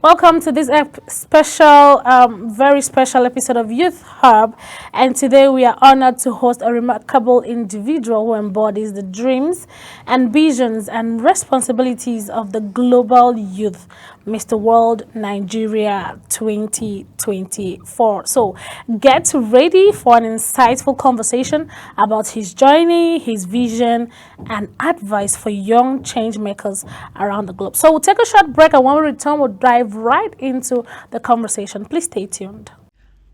Welcome to this special, very special episode of Youth Hub. And today we are honored to host a remarkable individual who embodies the dreams, ambitions, and responsibilities of the global youth, Mr. World Nigeria 2024. So get ready for an insightful conversation about his journey, his vision, and advice for young change makers around the globe. So we'll take a short break, and when we return, we'll dive right into the conversation. Please stay tuned.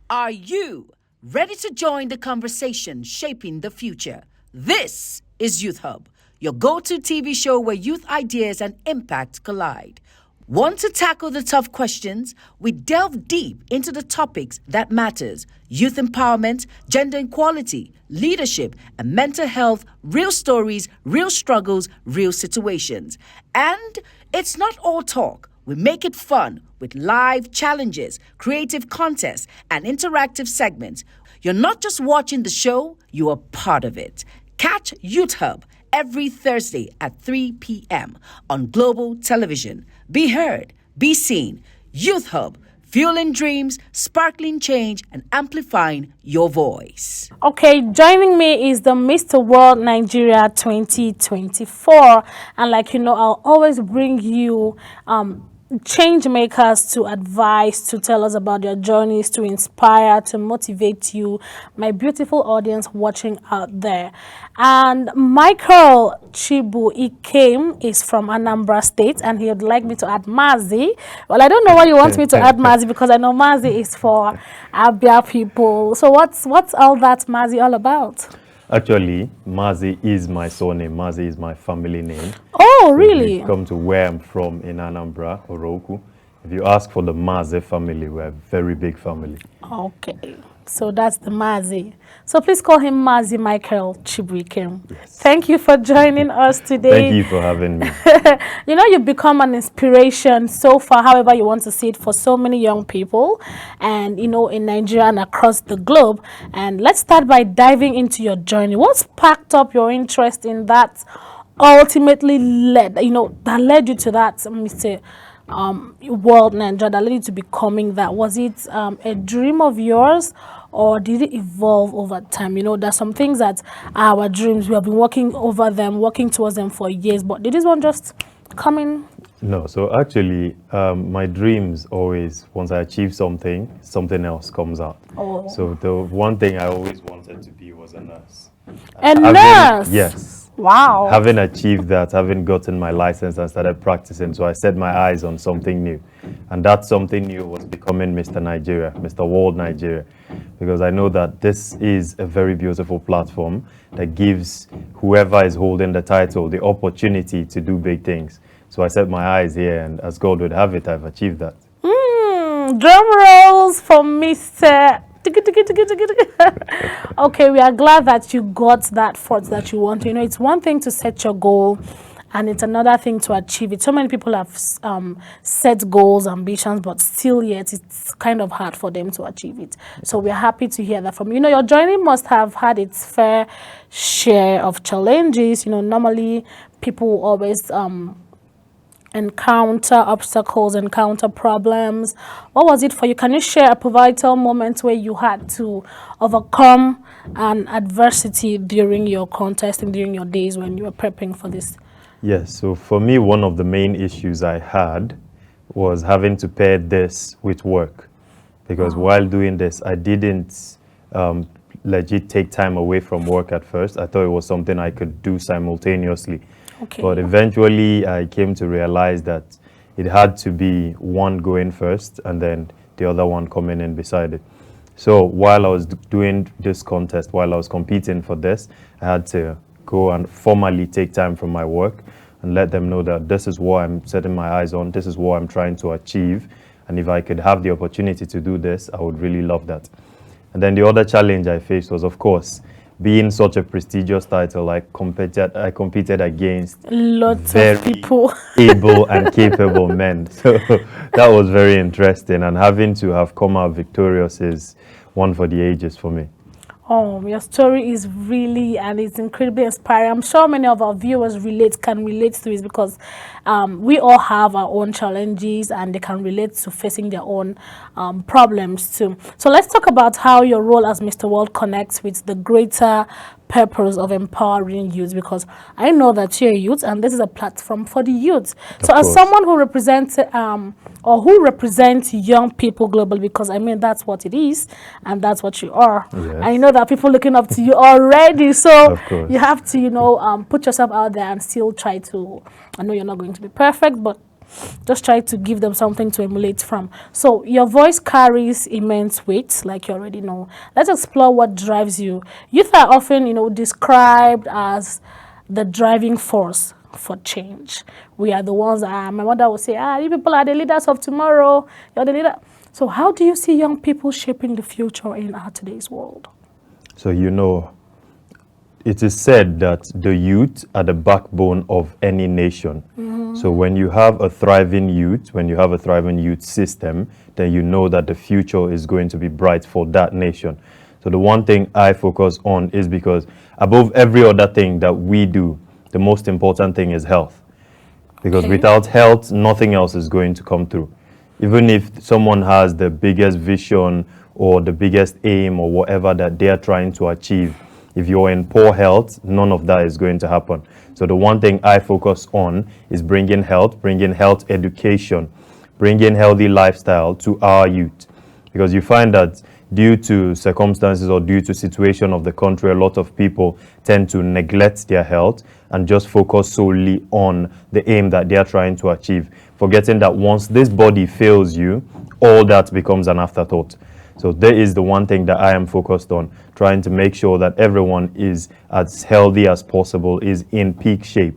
Are you ready to join the conversation shaping the future? This is Youth Hub, your go-to TV show where youth ideas and impact collide. Want to tackle the tough questions? We delve deep into the topics that matters: youth empowerment, gender equality, leadership, and mental health, real stories, real struggles, real situations. And it's not all talk. We make it fun with live challenges, creative contests, and interactive segments. You're not just watching the show, you are part of it. Catch Youth Hub every Thursday at 3 p.m. on Global Television. Be heard, be seen. Youth Hub, fueling dreams, sparkling change, and amplifying your voice. Okay, joining me is the Mr. World Nigeria 2024. And I'll always bring you change makers to advise, to tell us about their journeys, to inspire, to motivate you, my beautiful audience watching out there. And Michael Chibu Ikem is from Anambra State, and he would like me to add Mazi. Well, I don't know why you want me to add Mazi, because I know Mazi is for Abia people. So what's all that Mazi all about? Actually, Mazi is my surname. Mazi is my family name. Oh, So really? if you come to where I'm from in Anambra, Oroku, if you ask for the Mazi family, we're a very big family. Okay, so that's the Mazi. So please call him Mazi Michael Chibuikem. Yes. Thank you for joining us today. Thank you for having me. You've become an inspiration so far, however you want to see it, for so many young people, and in Nigeria and across the globe. And let's start by diving into your journey. What sparked up your interest in that? Ultimately that led you to that, Mr. World Nigeria, that led you to becoming that? Was it a dream of yours, or did it evolve over time? There's some things that are our dreams. We have been working towards them for years, but did this one just come in? No, so actually, my dreams always, once I achieve something, something else comes out. Oh. So the one thing I always wanted to be was a nurse. A nurse? Yes. Wow. Having achieved that, having gotten my license and started practicing, so I set my eyes on something new. And that something new was becoming Mr. Nigeria, Mr. World Nigeria. Because I know that this is a very beautiful platform that gives whoever is holding the title the opportunity to do big things. So I set my eyes here, and as God would have it, I've achieved that. Drum rolls for Mr. Okay, we are glad that you got that force that you want. It's one thing to set your goal, and it's another thing to achieve it. So many people have set goals, ambitions, but still yet it's kind of hard for them to achieve it. So we're happy to hear that from you. Your journey must have had its fair share of challenges. Normally people always encounter obstacles, encounter problems. What was it for you? Can you share a pivotal moment where you had to overcome an adversity during your contest and during your days when you were prepping for this? Yes, so for me, one of the main issues I had was having to pair this with work. Because while doing this, I didn't legit take time away from work at first. I thought it was something I could do simultaneously. Okay. But eventually, I came to realize that it had to be one going first and then the other one coming in beside it. So while I was doing this contest, while I was competing for this, I had to go and formally take time from my work and let them know that this is what I'm setting my eyes on, this is what I'm trying to achieve. And if I could have the opportunity to do this, I would really love that. And then the other challenge I faced was, of course, being such a prestigious title. I competed against Lots very of people. able and capable men. So that was very interesting, and having to have come out victorious is one for the ages for me. Your story is really, and it's incredibly inspiring. I'm sure many of our viewers can relate to it because we all have our own challenges and they can relate to facing their own problems too. So let's talk about how your role as Mr. World connects with the greater purpose of empowering youth, because I know that you're a youth and this is a platform for the youth. So Of as course. someone who represents or who represents young people globally, because I mean that's what it is and that's what you are. Yes. I know that people looking up to you already, so Of course. you have to put yourself out there and still try to, I know you're not going to be perfect, but just try to give them something to emulate from. So your voice carries immense weight, like you already know. Let's explore what drives you. Youth are often described as the driving force for change. We are the ones that my mother would say, you people are the leaders of tomorrow. You're the leader. So how do you see young people shaping the future in our today's world? So, it is said that the youth are the backbone of any nation. So when you have a thriving youth, when you have a thriving youth system, then you know that the future is going to be bright for that nation. So the one thing I focus on is because above every other thing that we do, the most important thing is health. Because Okay. without health, nothing else is going to come through. Even if someone has the biggest vision or the biggest aim or whatever that they're trying to achieve, if you're in poor health, none of that is going to happen. So the one thing I focus on is bringing health education, bringing healthy lifestyle to our youth. Because you find that due to circumstances or due to situation of the country, a lot of people tend to neglect their health and just focus solely on the aim that they are trying to achieve, forgetting that once this body fails you, all that becomes an afterthought. So there is the one thing that I am focused on, trying to make sure that everyone is as healthy as possible, is in peak shape.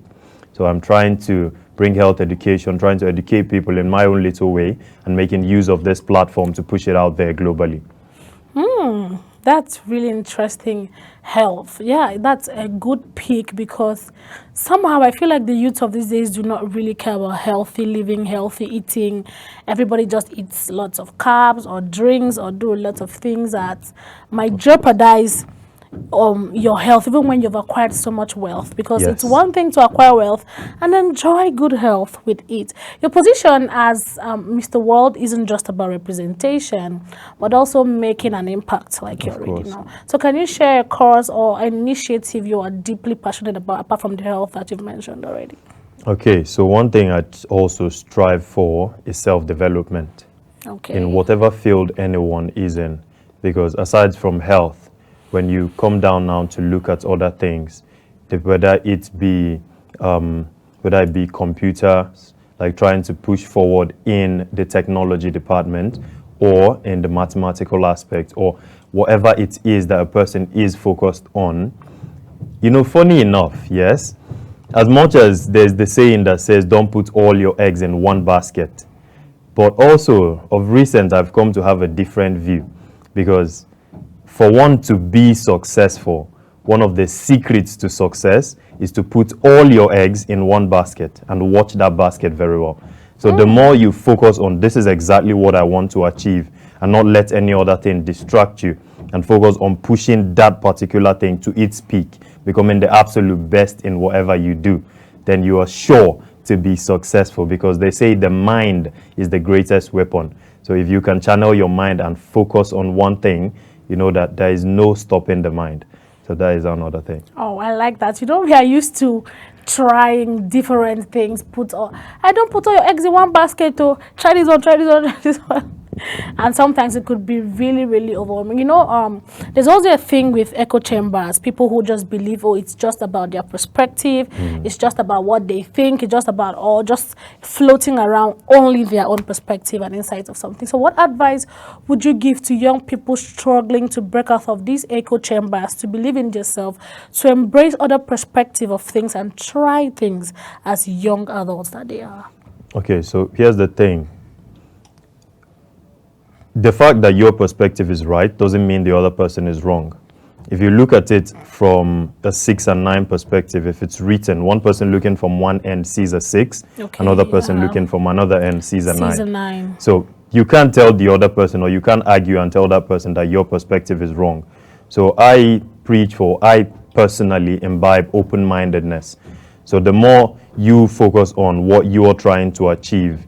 So I'm trying to bring health education, trying to educate people in my own little way and making use of this platform to push it out there globally. That's really interesting. Health. Yeah, that's a good pick because somehow I feel like the youth of these days do not really care about healthy living, healthy eating. Everybody just eats lots of carbs or drinks or do lots of things that might jeopardize your health, even when you've acquired so much wealth, because it's Yes. one thing to acquire wealth and enjoy good health with it. Your position as Mr. World isn't just about representation, but also making an impact, like you Of already course. know. So can you share a cause or an initiative you are deeply passionate about, apart from the health that you've mentioned already? Okay, so one thing I also strive for is self-development Okay. in whatever field anyone is in. Because aside from health, when you come down now to look at other things, whether it be computers, like trying to push forward in the technology department or in the mathematical aspect or whatever it is that a person is focused on, funny enough, yes, as much as there's the saying that says don't put all your eggs in one basket, but also of recent I've come to have a different view, because for one to be successful, one of the secrets to success is to put all your eggs in one basket and watch that basket very well. So the more you focus on this is exactly what I want to achieve and not let any other thing distract you, and focus on pushing that particular thing to its peak, becoming the absolute best in whatever you do, then you are sure to be successful, because they say the mind is the greatest weapon. So if you can channel your mind and focus on one thing, you know that there is no stopping the mind. So that is another thing. Oh, I like that. We are used to trying different things. I don't put all your eggs in one basket. Try this one, try this one, try this one. And sometimes it could be really, really overwhelming. There's also a thing with echo chambers. People who just believe, it's just about their perspective. It's just about what they think. It's just about just floating around only their own perspective and insights of something. So what advice would you give to young people struggling to break out of these echo chambers, to believe in yourself, to embrace other perspective of things and try things as young adults that they are? Okay, so here's the thing. The fact that your perspective is right doesn't mean the other person is wrong. If you look at it from a 6 and 9 perspective, if it's written, one person looking from one end sees a 6, Okay, another person yeah. looking from another end sees a 9. Season 9. So you can't tell the other person, or you can't argue and tell that person that your perspective is wrong. So I personally imbibe open-mindedness. So the more you focus on what you are trying to achieve,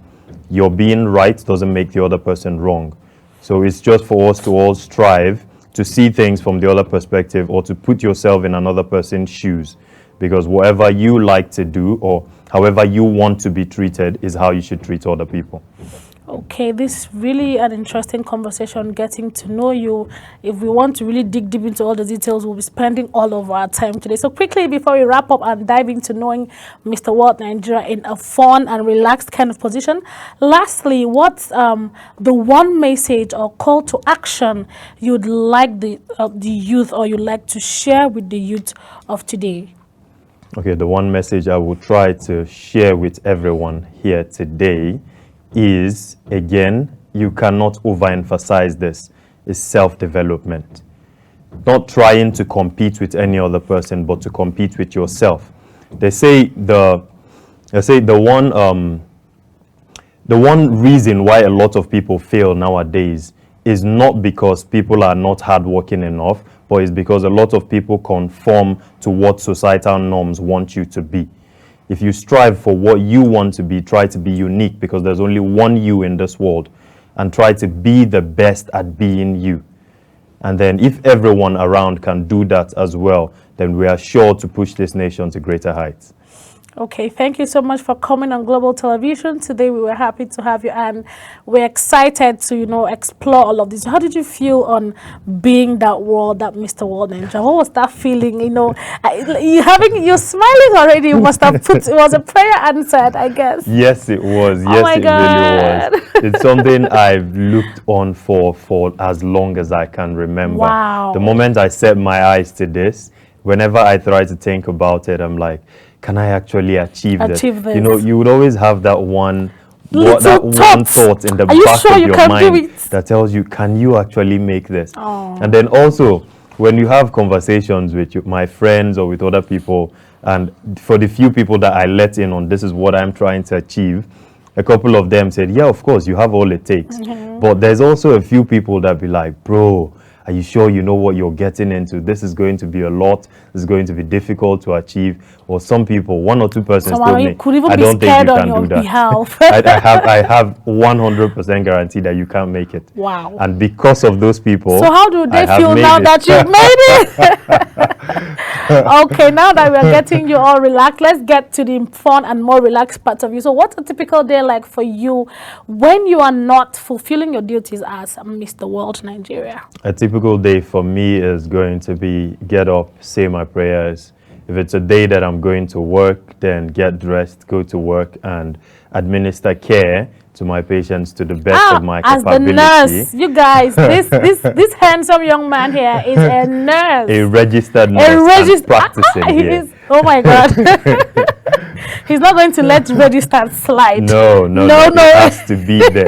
your being right doesn't make the other person wrong. So it's just for us to all strive to see things from the other perspective, or to put yourself in another person's shoes, because whatever you like to do or however you want to be treated is how you should treat other people. Okay, this is really an interesting conversation, getting to know you. If we want to really dig deep into all the details, we'll be spending all of our time today. So quickly, before we wrap up and dive into knowing Mr. World Nigeria in a fun and relaxed kind of position, lastly, what's the one message or call to action you'd like the youth, or you'd like to share with the youth of today? Okay, the one message I will try to share with everyone here today is, again, you cannot overemphasize this, is self-development. Not trying to compete with any other person, but to compete with yourself. They say the one reason why a lot of people fail nowadays is not because people are not hardworking enough, but it's because a lot of people conform to what societal norms want you to be. If you strive for what you want to be, try to be unique, because there's only one you in this world, and try to be the best at being you. And then if everyone around can do that as well, then we are sure to push this nation to greater heights. Okay, thank you so much for coming on Global Television. Today we were happy to have you, and we're excited to, explore all of this. How did you feel on being that Mr. World Nigeria? What was that feeling? You're smiling already. You must have it was a prayer answered, I guess. Yes, it was. Oh yes, my it God. really was. It's something I've looked on for as long as I can remember. Wow. The moment I set my eyes to this, whenever I try to think about it, I'm like, can I actually achieve this? You would always have that one thought in the back of your mind that tells you, can you actually make this? Oh. And then also, when you have conversations with my friends or with other people, and for the few people that I let in on this is what I'm trying to achieve, a couple of them said, yeah, of course, you have all it takes. Mm-hmm. But there's also a few people that be like, bro, are you sure you know what you're getting into? This is going to be a lot. This is going to be difficult to achieve. Or some people, one or two persons told me, I don't think you can do that. I have 100% guarantee that you can't make it. Wow. And because of those people, so how do they feel now that you've made it? Okay, now that we're getting you all relaxed, let's get to the fun and more relaxed parts of you. So what's a typical day like for you when you are not fulfilling your duties as Mr. World Nigeria? A typical day for me is going to be get up, say my prayers. If it's a day that I'm going to work, then get dressed, go to work, and administer care to my patients to the best of my capability. As the nurse, you guys, this handsome young man here is a nurse. A registered nurse practicing here. Oh my God. He's not going to let registered slide. No. It has to be there.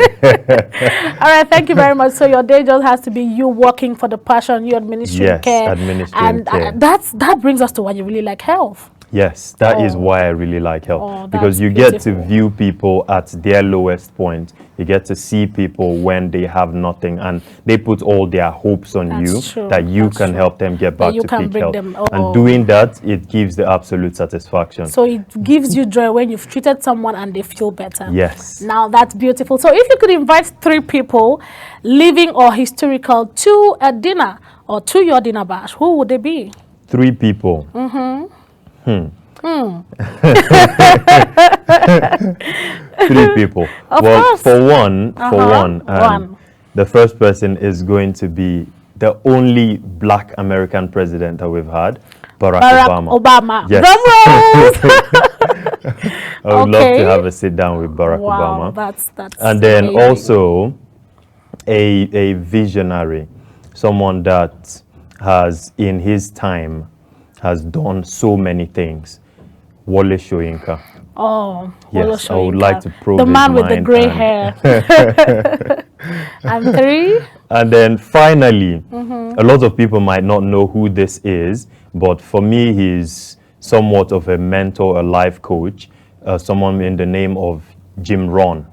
All right, thank you very much. So your day just has to be you working for the passion, you administering care. Administering care. And that brings us to why you really like health. Yes, that is why I really like health, because you get to view people at their lowest point. You get to see people when they have nothing, and they put all their hopes on you that you can help them get back to peak health. And doing that, it gives the absolute satisfaction. So it gives you joy when you've treated someone and they feel better. Yes. Now that's beautiful. So if you could invite 3 people, living or historical, to a dinner or to your dinner bash, who would they be? 3 people. Mm-hmm. 3 people. For one, the first person is going to be the only Black American president that we've had, Barack Obama. Yes. I would love to have a sit down with Barack Obama. That's and then amazing. Also a visionary, someone that has in his time has done so many things. Wole Soyinka. Oh, yes, Wole Soyinka. I would like to probe the man his with the gray hair. And 3. And then finally, a lot of people might not know who this is, but for me, he's somewhat of a mentor, a life coach, someone in the name of Jim Rohn.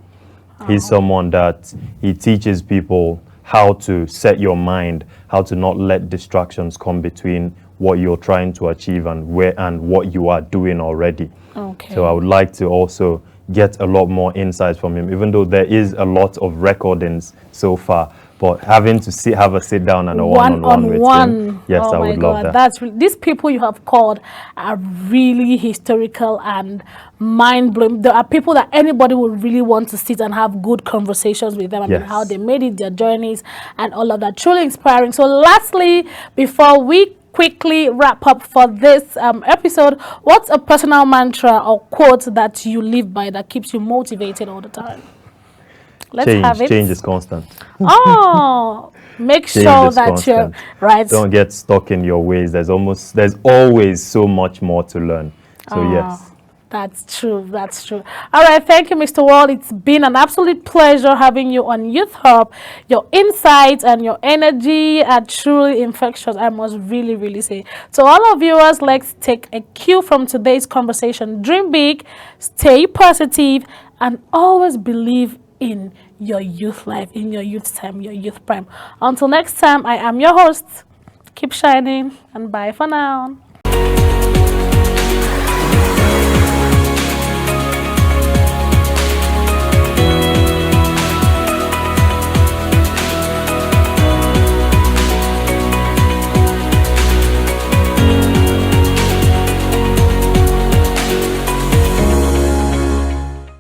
He's someone that he teaches people how to set your mind, how to not let distractions come between what you're trying to achieve and what you are doing already. Okay. So I would like to also get a lot more insights from him, even though there is a lot of recordings so far. But having to have a sit down and a one-on-one with him, yes, oh I would love that. That's these people you have called are really historical and mind-blowing. There are people that anybody would really want to sit and have good conversations with them. I mean, Yes. how they made it, their journeys, and all of that. Truly inspiring. So lastly, before we quickly wrap up for this episode, what's a personal mantra or quote that you live by that keeps you motivated all the time? Let's have it. Change is constant. Oh, make Change sure is that you're constant. right. Don't get stuck in your ways. There's always so much more to learn. So yes. That's true. That's true. All right. Thank you, Mr. Wall. It's been an absolute pleasure having you on Youth Hub. Your insights and your energy are truly infectious, I must really, really say. So all our viewers, let's take a cue from today's conversation. Dream big, stay positive, and always believe in your youth life, in your youth time, your youth prime. Until next time, I am your host. Keep shining, and bye for now.